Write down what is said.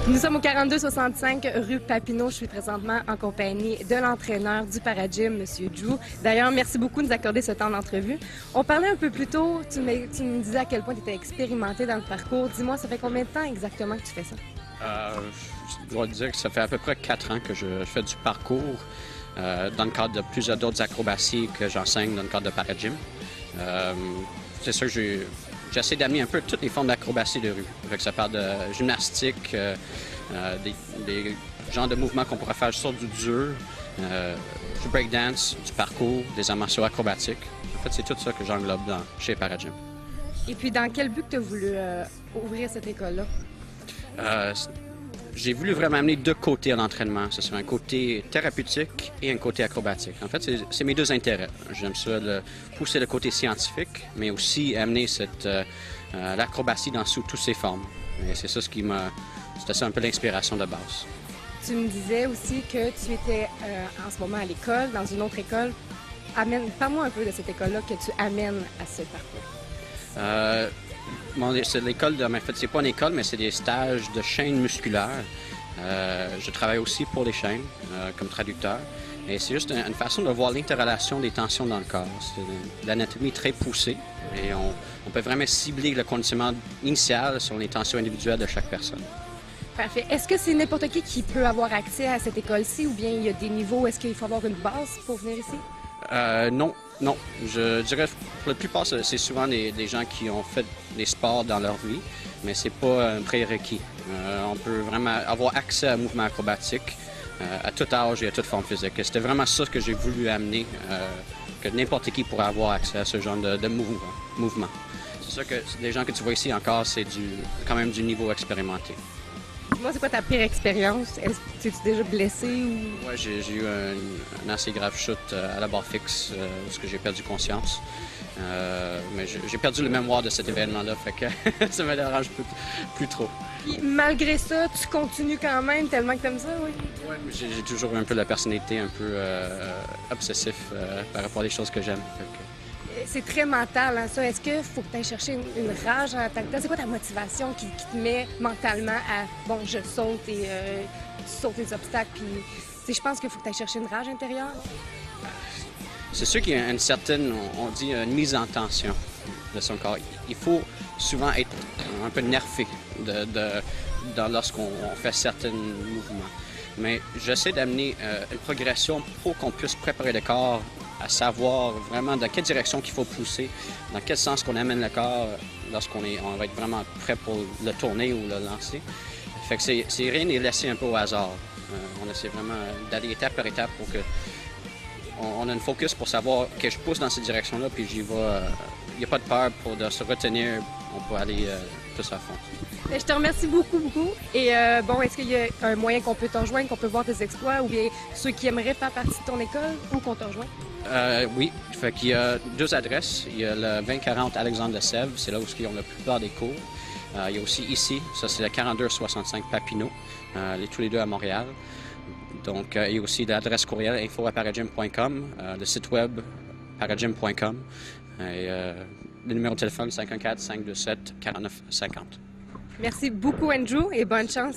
Nous sommes au 4265 rue Papineau. Je suis présentement en compagnie de l'entraîneur du Paragym, M. Drew. D'ailleurs, merci beaucoup de nous accorder ce temps d'entrevue. On parlait un peu plus tôt, tu me disais à quel point tu étais expérimenté dans le parcours. Dis-moi, ça fait combien de temps exactement que tu fais ça? Je dois dire que ça fait à peu près 4 ans que je fais du parcours dans le cadre de plusieurs d'autres acrobaties que j'enseigne dans le cadre de Paragym. C'est sûr que j'essaie d'amener un peu toutes les formes d'acrobatie de rue. Fait que ça parle de gymnastique, des genres de mouvements qu'on pourrait faire sur du dur, du breakdance, du parcours, des arts martiaux acrobatiques. En fait, c'est tout ça que j'englobe chez Paragym. Et puis, dans quel but que tu as voulu ouvrir cette école-là? J'ai voulu vraiment amener deux côtés à l'entraînement. Ce serait un côté thérapeutique et un côté acrobatique. En fait, c'est mes deux intérêts. J'aime ça, pousser le côté scientifique, mais aussi amener l'acrobatie dans toutes ses formes. Et c'est ça c'était ça un peu l'inspiration de base. Tu me disais aussi que tu étais en ce moment à l'école, dans une autre école. Parle-moi un peu de cette école-là que tu amènes à ce parcours. C'est l'école en fait, c'est pas une école, mais c'est des stages de chaînes musculaires. Je travaille aussi pour les chaînes comme traducteur. Et c'est juste une façon de voir l'interrelation des tensions dans le corps. C'est de l'anatomie très poussée et on peut vraiment cibler le conditionnement initial sur les tensions individuelles de chaque personne. Parfait. Est-ce que c'est n'importe qui peut avoir accès à cette école-ci ou bien il y a des niveaux? Est-ce qu'il faut avoir une base pour venir ici? Non. Je dirais que pour la plupart, c'est souvent des gens qui ont fait des sports dans leur vie, mais c'est pas un prérequis. On peut vraiment avoir accès à un mouvement acrobatique à tout âge et à toute forme physique. Et c'était vraiment ça que j'ai voulu amener, que n'importe qui pourrait avoir accès à ce genre de mouvement. C'est sûr que les gens que tu vois ici encore, c'est quand même du niveau expérimenté. Moi, c'est quoi ta pire expérience? T'es-tu déjà blessé ou... Oui, j'ai eu un assez grave chute à la barre fixe où j'ai perdu conscience. Mais j'ai perdu le mémoire de cet événement-là, fait que ça me dérange plus trop. Puis, malgré ça, tu continues quand même tellement que t'aimes ça, oui? Oui, j'ai toujours un peu la personnalité un peu obsessif par rapport à des choses que j'aime. C'est très mental, hein, ça. Est-ce qu'il faut que tu ailles chercher une rage en tant que tel? C'est quoi ta motivation qui te met mentalement à, bon, je saute et tu sautes les obstacles, puis je pense qu'il faut que tu ailles chercher une rage intérieure? C'est sûr qu'il y a une certaine, on dit, une mise en tension de son corps. Il faut souvent être un peu nerfé lorsqu'on fait certains mouvements. Mais j'essaie d'amener une progression pour qu'on puisse préparer le corps à savoir vraiment dans quelle direction qu'il faut pousser, dans quel sens qu'on amène le corps lorsqu'on va être vraiment prêt pour le tourner ou le lancer. Fait que c'est rien n'est laissé un peu au hasard. On essaie vraiment d'aller étape par étape pour que on a une focus pour savoir que je pousse dans cette direction-là, puis j'y vais. Il n'y a pas de peur de se retenir. On peut aller tous à fond. Je te remercie beaucoup. Et bon, est-ce qu'il y a un moyen qu'on peut te rejoindre, qu'on peut voir tes exploits, ou bien ceux qui aimeraient faire partie de ton école, ou qu'on te rejoint? Oui, fait qu'il y a deux adresses. Il y a le 2040 Alexandre de Sèvres, c'est là où ils ont la plupart des cours. Il y a aussi ici, ça c'est le 4265 Papineau, tous les deux à Montréal. Donc, il y a aussi l'adresse courriel info@paragym.com, le site web paragym.com et le numéro de téléphone 514-527-4950. Merci beaucoup, Andrew, et bonne chance.